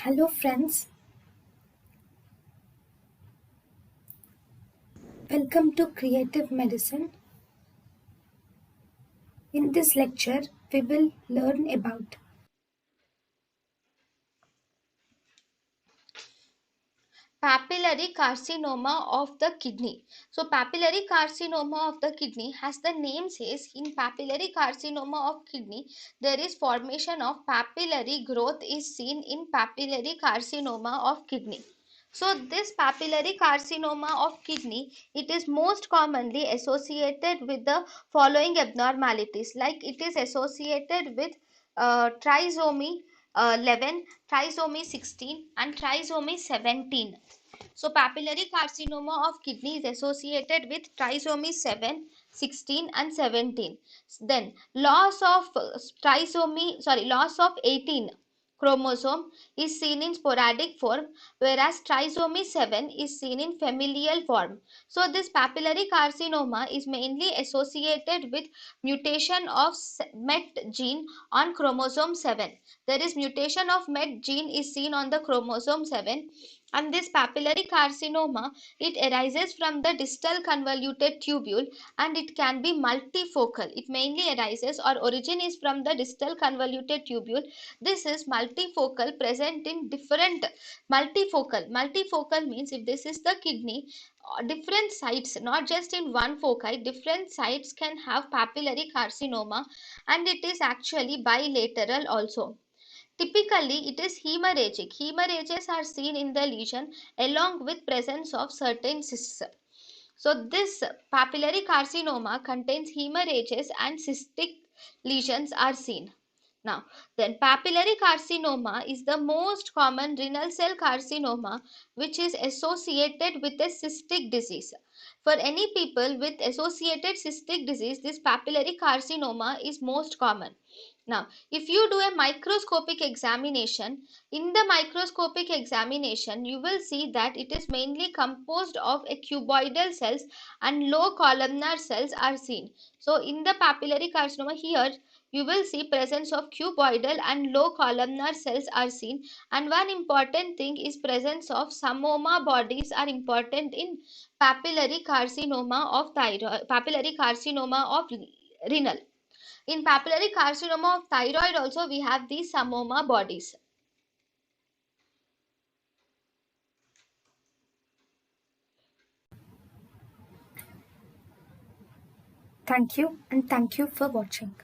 Hello friends, welcome to Creative Medicine. In this lecture, we will learn about papillary carcinoma of the kidney. So papillary carcinoma of the kidney, as the name says, in papillary carcinoma of kidney there is formation of papillary growth is seen in papillary carcinoma of kidney. So this papillary carcinoma of kidney, it is most commonly associated with the following abnormalities, like it is associated with trisomy 11, trisomy 16 and trisomy 17. So papillary carcinoma of kidney is associated with trisomy 7, 16 and 17. Then loss of loss of 18 chromosome is seen in sporadic form, whereas trisomy 7 is seen in familial form. So this papillary carcinoma is mainly associated with mutation of MET gene on chromosome 7. There is mutation of MET gene is seen on the chromosome 7, and this papillary carcinoma, it arises from the distal convoluted tubule and it can be multifocal. It mainly arises or origin is from the distal convoluted tubule. This is multifocal, present in different multifocal means if this is the kidney, different sites, not just in one foci, different sites can have papillary carcinoma, and it is actually bilateral also. Typically, it is hemorrhagic. Hemorrhages are seen in the lesion along with presence of certain cysts. So this papillary carcinoma contains hemorrhages and cystic lesions are seen. Now, then papillary carcinoma is the most common renal cell carcinoma which is associated with a cystic disease. For any people with associated cystic disease, this papillary carcinoma is most common. Now, if you do a microscopic examination, in the microscopic examination, you will see that it is mainly composed of a cuboidal cells and low columnar cells are seen. So, in the papillary carcinoma here, you will see presence of cuboidal and low columnar cells are seen, and one important thing is presence of samoma bodies are important in papillary carcinoma of thyroid, papillary carcinoma of renal. In papillary carcinoma of thyroid also we have these samoma bodies. thank you and thank you for watching.